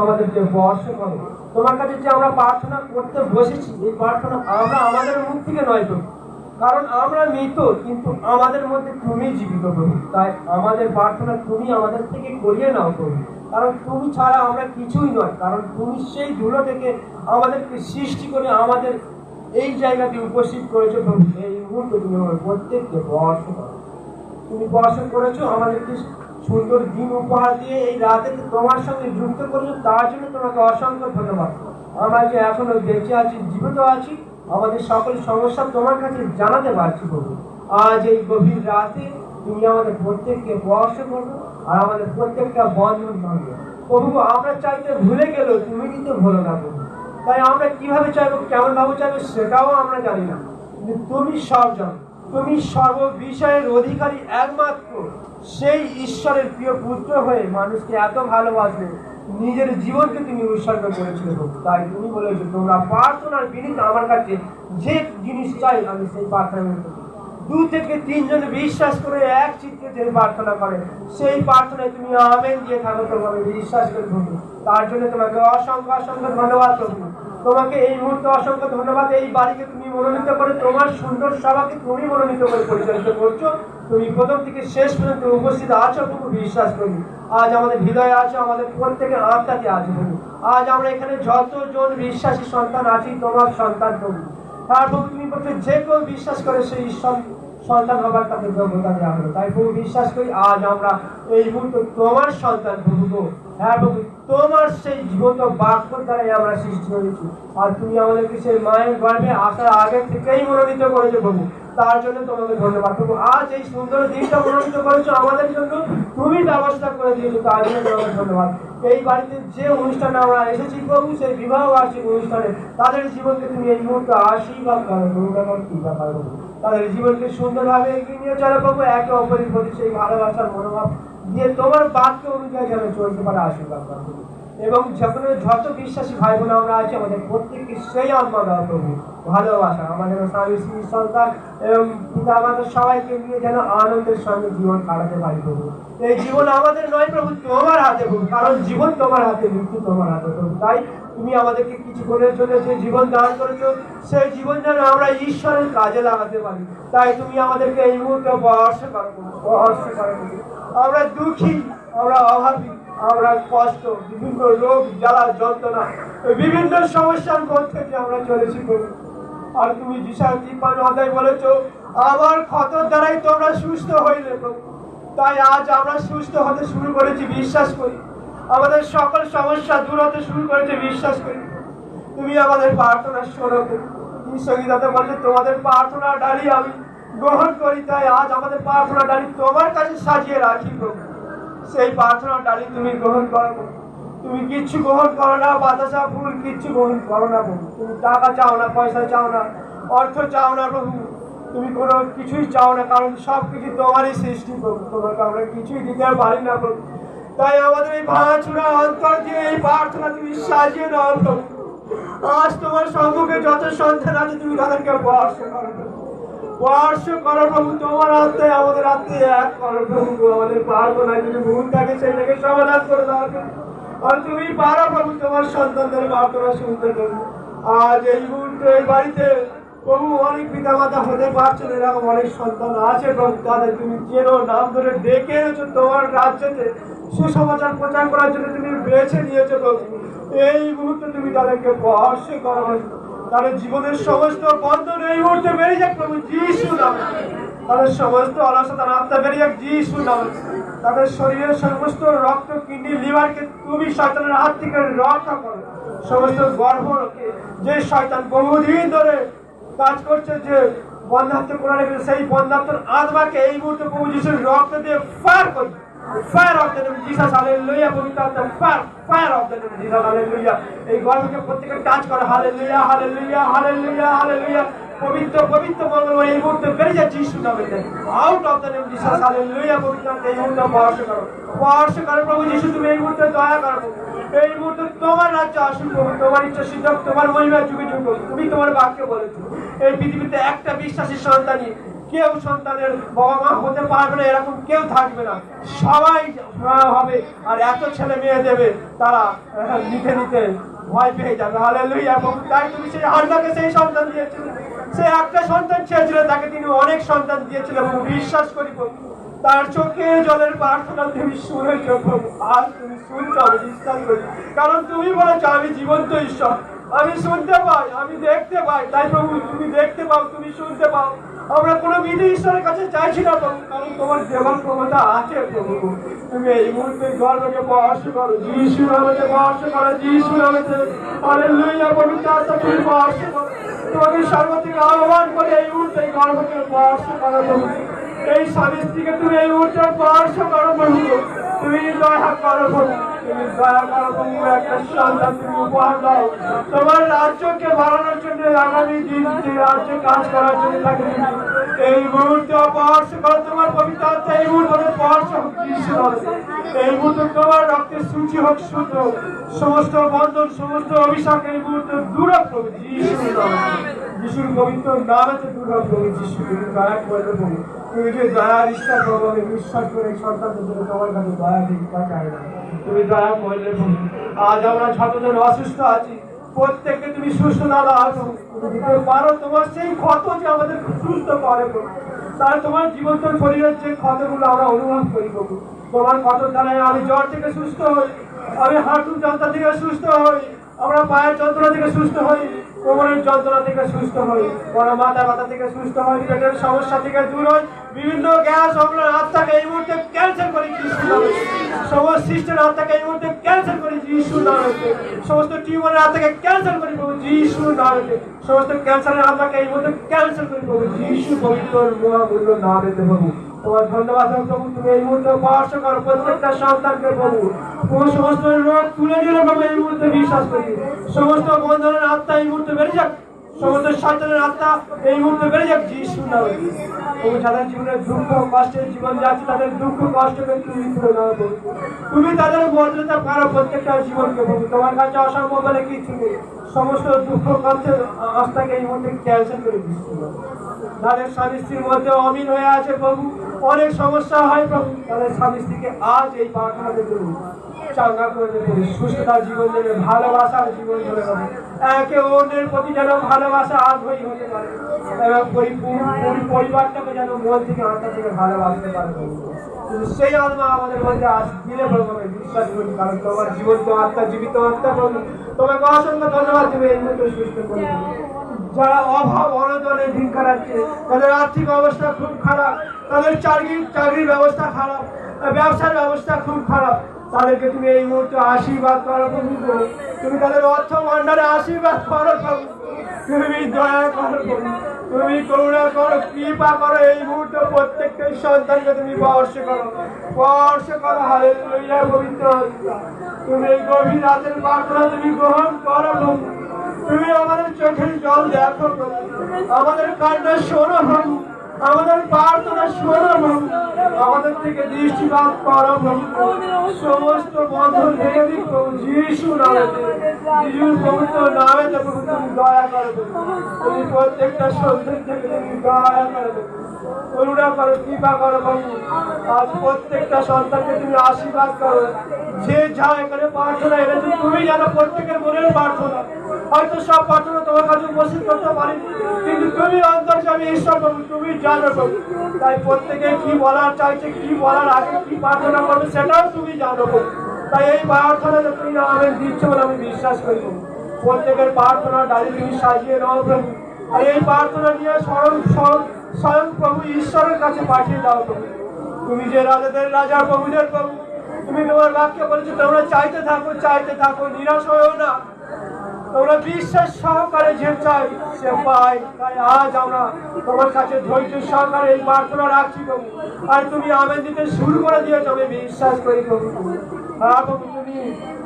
আমাদেরকে বর্ষা করো। তোমার কাছে যে আমরা প্রার্থনা করতে বসেছি, এই প্রার্থনা আমরা আমাদের মুখ থেকে নয় প্রভু, কারণ আমরা মৃত, কিন্তু আমাদের মধ্যে তুমি জীবিত প্রভু। তাই আমাদের প্রার্থনা তুমি আমাদের থেকে করিয়ে নাও প্রভু, কারণ তুমি ছাড়া আমরা কিছুই নয়। কারণ তুমি সেই ধুলো থেকে আমাদেরকে সৃষ্টি করে আমাদের এই জায়গাতে উপস্থিত করেছো প্রভু। এই মুহূর্তে তুমি আমার প্রত্যেককে বর্ষা করো। তুমি বর্ষণ করেছো, আমাদেরকে সুন্দর দিন উপহার দিয়ে এই রাতে তোমার সঙ্গে যুক্ত করেছো, তার জন্য তোমাকে অসংখ্য ধন্যবাদ। আমরা যে এখনো বেঁচে আছি, জীবিত আছি, আমাদের সকল সমস্যা তোমার কাছে জানাতে পারছি প্রভু। আজ এই গভীর রাতে তুমি আমাদের প্রত্যেককে বর্ষণ করবে আর আমাদের প্রত্যেকটা বন্ধন ভাঙবে প্রভু। আমরা চাইতে ভুলে গেলেও তুমি কিন্তু ভুলো না প্রভু। তাই আমরা কিভাবে চাইবো, কেমন ভাবে চাইবো সেটাও আমরা জানি না, কিন্তু তুমি সব জানো। তুমি সর্ব বিষয়ের অধিকারী, একমাত্র সেই ঈশ্বরের প্রিয় পুত্র হয়ে মানুষকে এত ভালোবাসবে, নিজের জীবনকে তুমি উৎসর্গ করেছিলে প্রভু। তাই তুমি বলেছো তোমরা প্রার্থনার বিনীত আমার কাছে যে জিনিস চাই আমি সেই প্রার্থনা করতে। 2 থেকে 3 জন বিশ্বাস করে এক চিত্তে যে প্রার্থনা করে, সেই প্রার্থনায় তুমি আমেন দিয়ে থাকো প্রভু। আমি বিশ্বাস করি প্রভু, তার জন্য তোমাকে অসংখ্য অসংখ্য ধন্যবাদ প্রভু। তোমাকে এই মুহূর্তে অসংখ্য ধন্যবাদ। এই বাড়িকে তুমি মনোনীত করে, তোমার সুন্দর সভাকে তুমি মনোনীত করে পরিচালিত করছো। তুমি প্রথম থেকে শেষ পর্যন্ত উপস্থিত আছো প্রভু, বিশ্বাস করি। আজ আমাদের হৃদয়ে আছো, আমাদের প্রত্যেকের আত্মাতে আছে প্রভু। আজ আমরা এখানে যতজন বিশ্বাসী সন্তান আছি, তোমার সন্তান প্রভু। আর প্রভু তুমি বলছো যে কেউ বিশ্বাস করে সেই ঈশ্বর সন্তান হবার তাকে যোগ্যতা দেওয়া হলো। তাই প্রভু বিশ্বাস করি আজ আমরা এই মুহূর্তে তোমার সন্তান প্রভু গো। হ্যাঁ প্রভু, তোমার সেই জীবন্ত বাক্য দ্বারাই আমরা সৃষ্টি হয়েছি। আর তুমি আমাদেরকে সেই মায়ের গর্ভে আসার আগে থেকেই মনোনীত করেছো প্রভু, তার জন্য তোমাকে ধন্যবাদ প্রভু। আজ এই সুন্দর দিনটা মনোনীত করেছো আমাদের জন্য, তুমি ব্যবস্থা করে দিয়েছো, তার জন্য তোমাকে ধন্যবাদ। এই বাড়িতে যে অনুষ্ঠানে আমরা এসেছি প্রভু, সেই বিবাহ বার্ষিক অনুষ্ঠানে তাদের জীবনকে তুমি এই মুহূর্তে আশীর্বাদ করো প্রভু, তাদের জীবনকে সুন্দরভাবে এগিয়ে নিয়ে চলো প্রভু। একে অপরের প্রতি সেই ভালোবাসার মনোভাব দিয়ে তোমার বাক্য অনুযায়ী যেন চলতে পারে আশীর্বাদ করো প্রভু। এবং যত বিশ্বাসী ভাই বোন আমরা আছি, আমাদের প্রত্যেককে সেই আত্মা দাও প্রভু, ভালোবাসা। আমাদের স্বামী স্ত্রী সন্তান এবং পিতা আমাদের সবাইকে নিয়ে যেন আনন্দের সঙ্গে জীবন কাটাতে পারি প্রভু। এই জীবন আমাদের নয় প্রভু, তোমার হাতে প্রভু, কারণ জীবন তোমার হাতে, মৃত্যু তোমার হাতে প্রভু। তাই তুমি আমাদেরকে কিছুক্ষণের জন্য যে জীবন দান করেছো, সেই জীবন যেন আমরা ঈশ্বরের কাজে লাগাতে পারি। তাই তুমি আমাদেরকে এই মুহূর্তে বর্ষা করো, বর্ষা করো। আমরা দুঃখী, আমরা অভাবী, আমরা কষ্ট, বিভিন্ন রোগ জ্বালা যন্ত্রণা, বিভিন্ন সমস্যার মধ্যে থেকে আমরা চলেছি প্রভু। আর তুমি যিশায় 53 অধ্যায় বলেছো আমার ক্ষতর দ্বারাই তোমরা সুস্থ হইলে প্রভু। তাই আজ আমরা সুস্থ হতে শুরু করেছি, বিশ্বাস করি। আমাদের সকল সমস্যা দূর হতে শুরু করেছে, বিশ্বাস করি। তুমি আমাদের প্রার্থনা শোনো। সংগীতাতে বলছে তোমাদের প্রার্থনা ডালি আমি গ্রহণ করি। তাই আজ আমাদের প্রার্থনা ডালি তোমার কাছে সাজিয়ে রাখি প্রভু। সেই প্রার্থনা ডালি তুমি গ্রহণ করো। তুমি কিচ্ছু গ্রহণ করো না, বাতাসা ফুল কিচ্ছু গ্রহণ করো না প্রভু। তুমি টাকা চাও না, পয়সা চাও না, অর্থ চাও না প্রভু। তুমি কোনো কিছুই চাও না, কারণ সব কিছু তোমারই সৃষ্টি প্রভু। তোমাকে আমরা কিছুই দিতে পারি না প্রভু। তাই আমাদের এই ভাঙাচুরা অন্তর দিয়ে এই প্রার্থনা তুমি সাজিয়ে নাও প্রভু। আজ তোমার সম্মুখে যত সন্তান আছে তুমি তাদেরকে বর্ষা করো, বর্ষা করো প্রভু। তোমার আত্মায় আমাদের আত্মায় এক করো প্রভু। আমাদের প্রার্থনা যদি ভুল থাকে সেটাকে সমাধান করে দাও। আর তুমি পারো প্রভু তোমার সন্তানদের প্রার্থনা শুনতে প্রভু। আজ এই মুহূর্তে এই বাড়িতে প্রভু অনেক পিতা মাতা হতে পারছেন, এরকম অনেক সন্তান আছে প্রভু। তাদের তুমি চেনো, নাম ধরে ডেকে এনেছো তোমার রাজ্যতে সুসমাচার প্রচার করার জন্য তুমি বেছে নিয়েছো প্রভু। এই মুহূর্তে তুমি তাদেরকে বর্ষা করো, তাদের জীবনের সমস্ত বন্ধন এই মুহূর্তে বেরিয়ে যাক প্রভু যিশু নামে। তাদের সমস্ত অলসতার আত্মা বেরিয়ে যাক যিশু নামে। তাদের শরীরের সমস্ত রক্ত, কিডনি, লিভারকে তুমি শয়তানের হাত থেকে রক্ষা করো। সমস্ত গর্ভকে যে শয়তান বহুদিন ধরে কাজ করছে, যে বন্ধাত্ম করে রেখেছে, সেই বন্ধাত্মর আত্মাকে এই মুহূর্তে প্রভু যিশুর রক্ত দিয়ে ফায়ার করি। Fire of the name of Jesus, hallelujah, পবিত্র আত্মা fire, fire of the name of Jesus, hallelujah। এই গর্ভকে প্রত্যেকের কাজ করে, হালেলুয়া, হালেলুয়া, হালেলুয়া, হালেলুয়া। পবিত্র পবিত্র মঙ্গলময় এই মুহূর্তে বেরিয়ে যাচ্ছে যিশু নামে। Out of the name of Jesus, hallelujah. পবিত্র আত্মা এই মুহূর্তে বর্ষা করো, বর্ষা করো প্রভু যিশু। তুমি এই মুহূর্তে দয়া করো, এই মুহূর্তে তোমার রাজ্য আসুন প্রভু। তোমার ইচ্ছা সিদ্ধ, তোমার মহিমা যুগে যুগে। তুমি তোমার বাক্যে বলেছো এই পৃথিবীতে একটা বিশ্বাসী সন্তানই কেউ সন্তানের বাবা মা হতে পারবে না, এরকম কেউ থাকবে না, সবাই হবে। আর এত ছেলে মেয়ে দেবে, তারা নিতে নিতে ভয় পেয়ে যাবে। হালেলুয়া। এবং তাই তুমি সেই হান্নাকে সেই সন্তান দিয়েছিলে, সে একটা সন্তান চেয়েছিল, তাকে তিনি অনেক সন্তান দিয়েছিলেন। এবং বিশ্বাস করি তার চোখে জলের প্রার্থনা তুমি শুনেছ, আর তুমি শুনছ, আমি বিশ্বাস করি। কারণ তুমি বলেছ আমি জীবন্ত ঈশ্বর, আমি শুনতে পাই, আমি দেখতে পাই। তাই প্রভু তুমি দেখতে পাও, তুমি শুনতে পাও। আমরা কোনো বিধি ঈশ্বরের কাছে চাইছি না প্রভু, কারণ তোমার দেবার ক্ষমতা আছে প্রভু। তুমি এই মুহূর্তে গর্বকে স্পর্শ করো, যিশু নামেতে স্পর্শ করো, যিশু নামেতে। হালেলুয়া। পবিত্র আত্মা তুমি স্পর্শ করো। তোমাকে সর্বত্র আহ্বান করে এই মুহূর্তে গর্বকে স্পর্শ করো প্রভু। এই স্বামী স্ত্রীকে তুমি এই মুহূর্তে স্পর্শ করো প্রভু। তুমি দয়া করো প্রভু, তুমি দয়া করো প্রভু। একটা সন্তান তুমি উপহার দাও তোমার রাজ্যকে বাড়ানোর জন্য, আগামী দিন যে রাজ্যে কাজ করার জন্য তাকে এই মুহূর্তে স্পর্শ করো। তোমার পবিত্র আত্মা এই মুহূর্তে স্পর্শ হোক যিশু নামে। এই মুহূর্তে তোমার রক্তের সূচি হোক শুদ্ধ, সমস্ত বন্ধন, সমস্ত অভিশাপ এই মুহূর্তে দূর হোক প্রভু যিশু নামে। যিশুর পবিত্র নামেতে দূর হোক প্রভু যিশু। তুমি দয়া করবে প্রভু, তুমি যে দয়ার ইচ্ছা করো, আমি বিশ্বাস করে সন্তানদের জন্য তোমার কাছে দয়া ভিক্ষা চাই না, তুমি দয়া করলে প্রভু। আজ আমরা যতজন অসুস্থ আছি, প্রত্যেককে তুমি সুস্থতা দাও প্রভু। তুমি দিতে পারো, তোমার সেই ক্ষত যে আমাদের সুস্থ করে প্রভু, তার তোমার জীবন্ত শরীরের যে ক্ষতগুলো আমরা অনুভব করি প্রভু। তোমার ক্ষত দ্বারাই আমি জ্বর থেকে সুস্থ হই, আমি হাঁটুর যন্ত্রণা থেকে সুস্থ হই, আমরা পায়ের যন্ত্রণা থেকে সুস্থ হই, কোমরের যন্ত্রণা থেকে সুস্থ হই, বড় মাথা ব্যথা থেকে সুস্থ হই, পেটের সমস্যা থেকে দূর হই, বিভিন্ন গ্যাস অম্লের আত্মাকে এই মুহূর্তে ক্যান্সেল করি যিশু নামে। সমস্ত সিস্টের আত্মাকে এই মুহূর্তে ক্যান্সেল করি যিশু নামে। সমস্ত টিউমারের আত্মাকে ক্যান্সেল করি প্রভু যিশু নামে। সমস্ত ক্যান্সারের আত্মাকে এই মুহূর্তে ক্যান্সেল করি প্রভু যিশু পবিত্র মহামূল্য নামেতে প্রভু। তোমার ধন্যবাদ প্রভু, তুমি এই মুহূর্তে স্পর্শ করো প্রত্যেকটা সন্তানকে প্রভু। তোমার সমস্ত রোগ তুলে নিলে প্রভু এই মুহূর্তে বিশ্বাস করি। সমস্ত বন্ধনের আত্মা এই মুহূর্তে বেড়ে যাক, সমস্ত শয়তানের আত্মা এই মুহূর্তে বেড়ে যাক যিশু নামে। তুমি যাদের জীবনে দুঃখ কষ্টের জীবন যাচ্ছে, তাদের দুঃখ কষ্টকে তুমি তুলে নাও প্রভু। তুমি তাদের বদলাতে পারো প্রত্যেকটা জীবনকে প্রভু, তোমার কাছে অসম্ভব বলে কিছু নেই। সমস্ত দুঃখ কষ্টের আস্থাকে এই মুহূর্তে ক্যান্সেল করে দিচ্ছি। তাদের স্বামী স্ত্রীর মধ্যে অমিল হয়ে আছে প্রভু, অনেক সমস্যা হয় প্রভু, তাদের স্বামী স্ত্রীকে আজ এই প্রার্থনাতে করুন চাঙ্গা করে দেবে, সুস্থতার জীবন দেবে, ভালোবাসার জীবন দেবে প্রভু। একে অন্যের প্রতি যেন ভালোবাসা আগ্রহী হতে পারে, এবং পরিবারটাকে যেন মন থেকে আত্মা থেকে ভালোবাসতে পারে প্রভু। কিন্তু সেই আত্মা আমাদের মধ্যে আজ দিলে প্রভু, আমি বিশ্বাস করি, কারণ তোমার জীবন্ত আত্মা, জীবিত আত্মা প্রভু। তোমাকে অসংখ্য ধন্যবাদ দেবে এই মুহূর্তে সুস্থ করে। যারা অভাব অনটনে দিন কাটাচ্ছে, তাদের আর্থিক অবস্থা খুব খারাপ, তাদের চাকরির ব্যবস্থা খারাপ, ব্যবসার ব্যবস্থা খুব খারাপ, তাদেরকে তুমি এই মুহূর্তে আশীর্বাদ করো প্রভু। তুমি তাদের অর্থ ভান্ডারে আশীর্বাদ করো প্রভু। তুমি দয়া করো প্রভু, তুমি করুণা করো, কৃপা করো। এই মুহূর্তে প্রত্যেকটা সন্তানকে তুমি স্পর্শ করো, স্পর্শ করো। হালেলুয়া। পবিত্র তুমি এই গভীর রাতের প্রার্থনা তুমি গ্রহণ করো প্রভু। তুমি আমাদের চোখের জল দেখো প্রভু, আমাদের কান্না শোনো প্রভু, আমাদের প্রার্থনা শোনো প্রভু, আমাদের থেকে দৃষ্টিপাত করো প্রভু। সমস্ত বন্ধন ভেঙে দিক প্রভু যিশু নামে, যিশুর পবিত্র নামে প্রভু। তুমি দয়া করো, তুমি প্রত্যেকটা সন্তান থেকে তুমি দয়া করো, করুণা করো, কৃপা করো প্রভু। আজ প্রত্যেকটা সন্তানকে তুমি আশীর্বাদ করো। যে যা এখানে প্রার্থনা এনেছে, তুমি জানো প্রত্যেকের মনের প্রার্থনা। হয়তো সব প্রার্থনা তোমার কাছে উপস্থিত করতে পারি, কিন্তু তুমি অন্তর্যামী ঈশ্বর প্রভু, তুমি জানো প্রভু। তাই প্রত্যেকে কি বলার চাইছে, কি বলার আগে কি প্রার্থনা করবে, সেটাও তুমি জানো প্রভু। তাই এই প্রার্থনাটা তুমি আমেন দিচ্ছ বলে আমি বিশ্বাস করি প্রভু। প্রত্যেকের প্রার্থনা ডালি তুমি সাজিয়ে নাও প্রভু, আর এই প্রার্থনা নিয়ে স্বয়ং প্রভু ঈশ্বরের কাছে পাঠিয়ে দাও প্রভু। তুমি যে রাজাদের রাজা, প্রভুদের প্রভু, তুমি তোমার বাক্য বলেছো তোমরা চাইতে থাকো, চাইতে থাকো, নিরাশ হয়েও না। তোমরা বিশ্বাস সহকারে যে চাই সে পাই। তাই আজ আমরা তোমার কাছে ধৈর্য সহকারে এই প্রার্থনা রাখছি প্রভু, আর তুমি আমেন দিতে শুরু করে দিয়েছো, আমি বিশ্বাস করি প্রভু। হ্যাঁ প্রভু, তুমি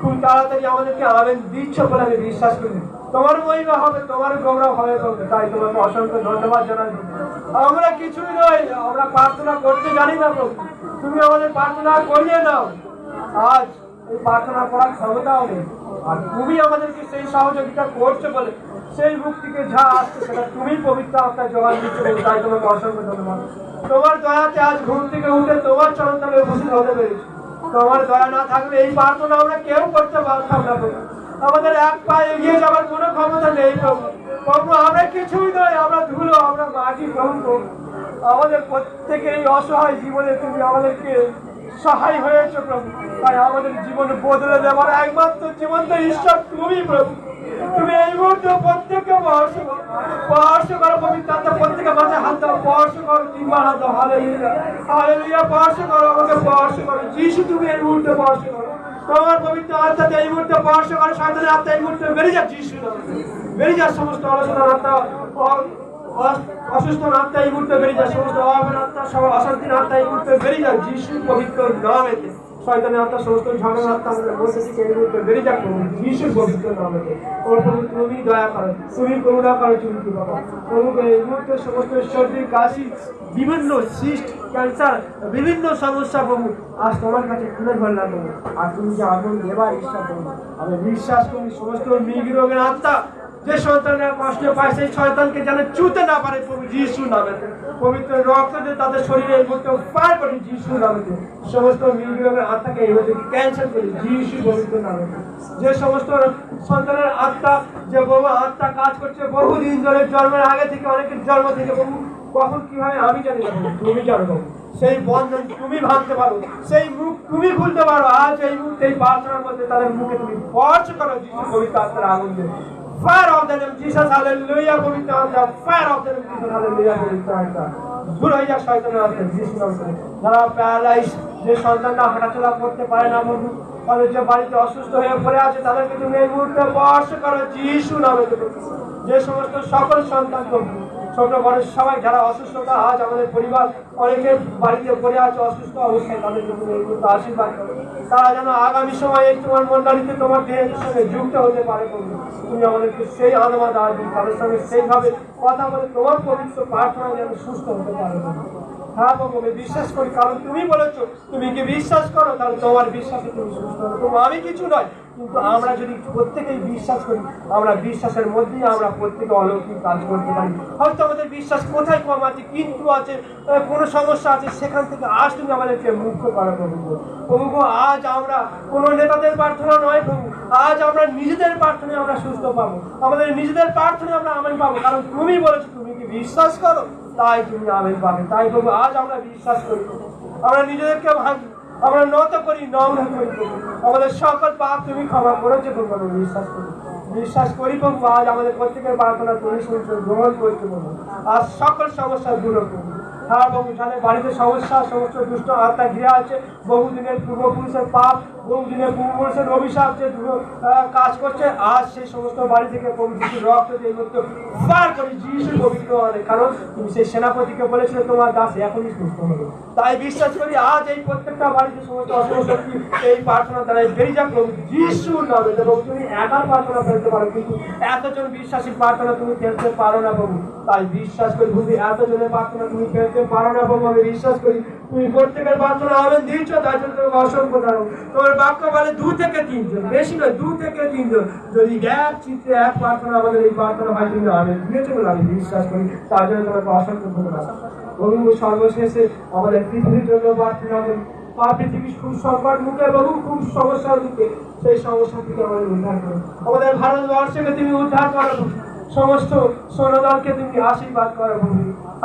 খুব তাড়াতাড়ি আমাদেরকে আমেন দিচ্ছ বলে আমি বিশ্বাস করি। তোমার মহিমা হবে, তোমার গৌরব হবে প্রভু। তাই তোমাকে অসংখ্য ধন্যবাদ জানাই। আমরা কিছুই নয়, আমরা প্রার্থনা করতে জানি না প্রভু, তুমি আমাদের প্রার্থনা করিয়ে নাও। আজ এই প্রার্থনা করার ক্ষমতাও নেই, আর তুমি আমাদেরকে সেই সহযোগিতা করছো বলে সেই মুখ থেকে যা আসছে সেটা তুমি পবিত্র আত্মার জবান দিচ্ছ, তাই তোমাকে অসংখ্য ধন্যবাদ। তোমার দয়াতে আজ ঘুম থেকে উঠে তোমার চরণ তলে উপস্থিত হতে পেরেছি। তোমার দয়া না থাকলে এই প্রার্থনা আমরা কেউ করতে পারতাম না প্রভু। আমাদের এক পা এগিয়ে যাওয়ার কোনো ক্ষমতা নেই প্রভু। প্রভু আমরা কিছুই নয়, আমরা ধুলো, আমরা মাটি প্রভু। আমাদের প্রত্যেকের এই অসহায় জীবনে তুমি আমাদেরকে সহায় হয়েছ প্রভু। তাই আমাদের জীবন বদলে দেওয়ার একমাত্র জীবন্ত ঈশ্বর তুমি প্রভু। তুমি এই মুহূর্তে প্রত্যেককে স্পর্শ করো পবিত্র আত্মা, প্রত্যেকে মাঝে হাত দাও, স্পর্শ করো, তিনবার হাত দাও, হালেলুয়া হালেলুয়া, স্পর্শ করো, আমাকে স্পর্শ করো যিশু, তুমি এই মুহূর্তে স্পর্শ করো। তোমার পবিত্র আত্মাতে এই মুহূর্তে স্পর্শ করো, শয়তানের আত্মা এই মুহূর্তে বেরিয়ে যাক যিশু নামে। বেরিয়ে যাক সমস্ত আলোচনার আত্মা, অসুস্থ আত্মা এই মুহূর্তে বেরিয়ে যায়, সমস্ত অভাবের আত্মা, সব অশান্তির আত্মা এই মুহূর্তে বেরিয়ে যায় যিশুর পবিত্র নামেতে। শয়তানের আত্মা, সমস্ত ঝগড়ার আত্মা আমাদের মধ্যে থেকে এই মুহূর্তে বেরিয়ে যাক যিশুর পবিত্র নামেতে। প্রভু তুমি দয়া করো, তুমি করুণা করো, তুমি কৃপা করো প্রভু। এই মুহূর্তে সমস্ত সর্দি কাশি, বিভিন্ন সিস্ট, ক্যান্সার, বিভিন্ন সমস্যা প্রভু আজ তোমার কাছে তুলে ধরলাম প্রভু। আর তুমি যে আগুন দেবার ইচ্ছা প্রভু, আমি বিশ্বাস করি সমস্ত মৃগ রোগের আত্মা যে সন্তানরা কষ্ট পায় সেই সন্তানকে যেন চুতে না পারে প্রভু যিশু নামে। পবিত্র রক্ত যে তাদের শরীরে এই মুহূর্তে পার করি যিশু নামে। সমস্ত মৃগ রোগের আত্মাকে এই মুহূর্তে ক্যান্সেল করি যিশু পবিত্র নামে। যে সমস্ত সন্তানের আত্মা, যে বাবা আত্মা কাজ করছে বহুদিন ধরে, জন্মের আগে থেকে, অনেকের জন্ম থেকে প্রভু, কখন কি হয় আমি জানি না, তুমি জানো প্রভু। সেই বন্ধন তুমি ভাঙতে পারো, সেই মুখ তুমি খুলতে পারো। আজ এই মুহূর্তে এই প্রার্থনার মধ্যে তাদের মুখে তুমি স্পর্শ করো যিশু পবিত্র আত্মার আগুন দিয়ে। Fire of the name Jesus, hallelujah, পবিত্র আত্মা, fire of the name Jesus, hallelujah, পবিত্র আত্মা। দূর হয়ে যাক শয়তানের আত্মা যিশু নামে। যারা প্যারালাইজ, যে সন্তানরা হাঁটাচলা করতে পারে না প্রভু, তাদের যে বাড়িতে অসুস্থ হয়ে পড়ে আছে তাদেরকে তুমি এই মুহূর্তে স্পর্শ করো যিশু নামে। যে সমস্ত সকল সন্তান প্রভু, ছোট বড় সবাই যারা অসুস্থতা, আজ আমাদের পরিবার অনেকের বাড়িতে পড়ে আছে অসুস্থ অবস্থায়, তাদেরকে তুমি এই মুহূর্তে আশীর্বাদ করো। তারা যেন আগামী সময়ে তোমার মণ্ডলীতে তোমার দেহের সঙ্গে যুক্ত হতে পারে প্রভু। তুমি আমাদেরকে সেই আনন্দ দাও, তাদের সঙ্গে সেইভাবে কথা বলে তোমার পবিত্র প্রার্থনা যেন সুস্থ হতে পারে। হ্যাঁ বাবু, আমি বিশ্বাস করি, কারণ তুমি বলেছো তুমি কি বিশ্বাস করো তাহলে তোমার বিশ্বাসে তুমি সুস্থ হবে। তো আমি কিছু নয়, কিন্তু আমরা যদি প্রত্যেকেই বিশ্বাস করি, আমরা বিশ্বাসের মধ্যেই আমরা প্রত্যেকে অলৌকিক কাজ করতে পারি। হয়তো আমাদের বিশ্বাস কোথায় কম আছে, কিন্তু আছে কোনো সমস্যা আছে, সেখান থেকে আজ তুমি আমাদেরকে মুক্ত করো প্রভু। প্রভু আজ আমরা কোনো নেতাদের প্রার্থনা নয় প্রভু, আজ আমরা নিজেদের প্রার্থনায় আমরা সুস্থ পাবো, আমাদের নিজেদের প্রার্থনায় আমরা আমেন পাবো, কারণ তুমি বলেছো তুমি কি বিশ্বাস করো তাই তুমি আমেন পাবে। তাই প্রভু আজ আমরা বিশ্বাস করি, আমরা নিজেদেরকে আমরা নত করি, নম্র করি প্রভু। আমাদের সকল পাপ তুমি ক্ষমা করেছো প্রভু, আমি বিশ্বাস করি প্রভু। আজ আমাদের প্রত্যেকের প্রার্থনা তুমি শুনছো, গ্রহণ করছো প্রভু। আজ সকল সমস্যা দূর প্রভু। হ্যাঁ প্রভু, যাদের বাড়িতে সমস্যা, সমস্ত দুষ্ট আত্মা ঘিরে আছে, বহুদিনের পূর্বপুরুষের পাপ, বহুদিনের পূর্বপুরুষের অভিশাপ যে কাজ করছে, আজ সেই সমস্ত বাড়ি থেকে প্রভু যিশুর রক্ত দিয়ে পার করি যিশুর পবিত্র নামে। কারণ তুমি সেই সেনাপতিকে বলেছিলে তোমার দাস এখনই সুস্থ হবে। তাই বিশ্বাস করি আজ এই প্রত্যেকটা বাড়িতে সমস্ত অসমস্ত এই প্রার্থনা দ্বারা বেরিয়ে যাক প্রভু যিশুর নামে। এবং তুমি একার প্রার্থনা ফেলতে পারো, কিন্তু এতজন বিশ্বাসী প্রার্থনা তুমি ফেলতে পারো না প্রভু। তাই বিশ্বাস করি প্রভু, এতজনের প্রার্থনা তুমি ফেলতে পারো না প্রভু। আমি বিশ্বাস করি তুমি প্রত্যেকের প্রার্থনা আমেন দিচ্ছ, তাই জন্য তোমাকে অসংখ্য ধন্যবাদ। তোমার বাক্য বলে 2 থেকে 3 জন, বেশি নয় 2 থেকে 3 জন যদি এক চিত্রে এক প্রার্থনা আমাদের এই প্রার্থনা হয় তুমি আমেন দিয়েছো বলে আমি বিশ্বাস করি, তার জন্য তোমাকে অসংখ্য ধন্যবাদ। প্রভু সর্বশেষে আমাদের পৃথিবীর জন্য প্রার্থনা করি। পৃথিবী খুব সংকট মুখে প্রভু, খুব সমস্যার মুখে, সেই সমস্যা থেকে আমাদের উদ্ধার করো। আমাদের ভারতবর্ষকে তুমি উদ্ধার করো, সমস্ত সৈন্যদলকে তুমি আশীর্বাদ করো প্রভু,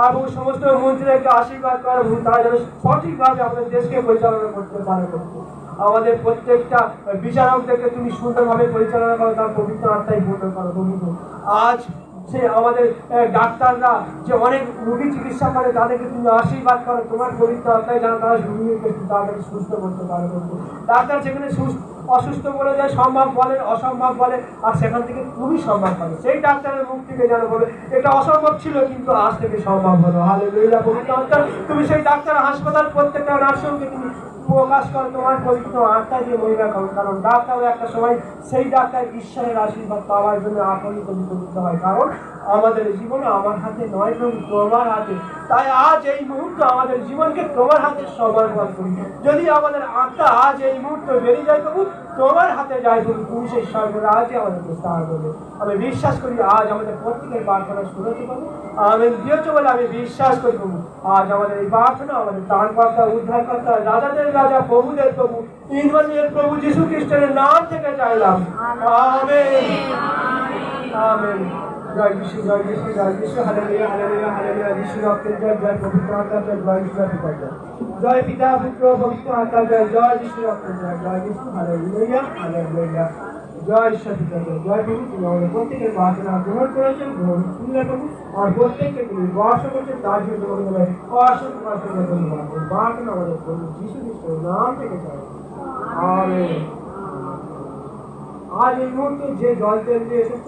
এবং সমস্ত মন্ত্রীদেরকে আশীর্বাদ করো প্রভু, তারা যেন সঠিকভাবে আমাদের দেশকে পরিচালনা করতে পারে প্রভু। আমাদের প্রত্যেকটা বিচারকদেরকে তুমি সুন্দরভাবে পরিচালনা করো, তার পবিত্র আত্মায় পূর্ণ করো প্রভু। আজ সে আমাদের ডাক্তাররা যে অনেক রোগী চিকিৎসা করে, তাদেরকে তুমি আশীর্বাদ করো, তোমার পবিত্র আত্মায় যেন তারা রোগীকে তাদেরকে সুস্থ করতে পারে প্রভু। ডাক্তার যেখানে অসুস্থ বলে যায়, সম্ভব বলে, অসম্ভব বলে, আর সেখান থেকে তুমি সম্ভব করো। সেই ডাক্তারের মুখ থেকে যেন বলে এটা অসম্ভব ছিল কিন্তু আজ থেকে সম্ভব হলো। হালেলুয়া, পবিত্র আত্মা তুমি সেই ডাক্তার, হাসপাতাল, প্রত্যেকটা নার্সিংহোমকে তুমি প্রকাশ করে তোমার পবিত্র আত্মা দিয়ে মহিমা করো। কারণ ডাক্তারও একটা সময় সেই ডাক্তার ঈশ্বরের আশীর্বাদ পাওয়ার জন্য আকর্ষিত দিতে হয়। কারণ আমাদের জীবন আমার হাতে নয় প্রভু, তোমার হাতে। তাই আজ এই মুহূর্তে আমাদের জীবনকে তোমার হাতে সমর্পণ করি। যদি আমাদের আত্মা আজ এই মুহূর্তে বেরিয়ে যায় প্রভু, তোমার হাতে যায় প্রভু, তুমি সেই সর্বরাজে আমাদেরকে সাহায্য করবে। আমি বিশ্বাস করি আজ আমাদের প্রত্যেকের প্রার্থনা শুনেছি প্রভু, আমি দিয়েছো বলে আমি বিশ্বাস করি প্রভু। আজ আমাদের এই প্রার্থনা আমাদের ত্রাণকর্তা, উদ্ধারকর্তা, রাজাদের রাজা, প্রভুদের প্রভু, ইমানুয়েল প্রভু যীশু খ্রিস্টের নাম থেকে চাইলাম, আমেন আমেন। জয় যিশু, জয় যিশু, জয় যিশু, হালেলুয়া হালেলুয়া হালেলুয়া। যিশু রক্তের জয়, জয় পবিত্র আত্মার জয়, জয় ঈশ্বর পিতার জয়, জয় পিতা পুত্র পবিত্র আত্মার জয়, জয় যিশু রক্তের জয়, জয় যিশু, হালেলুয়া হালেলুয়া। জয় ঈশ্বর পিতার জয়। জয় প্রভু, তুমি আমাদের প্রত্যেকের প্রার্থনা গ্রহণ করেছেন, গ্রহণ শুনলে প্রভু, আর প্রত্যেককে তুমি বর্ষা করছেন, তার জন্য তোমাকে অসংখ্য অসংখ্য ধন্যবাদ। প্রার্থনা আমাদের প্রভু যীশু খ্রিস্টের নাম থেকে চাই, আমেন। আজ এই মুহূর্তে যে জল তেল দিয়ে এসেছে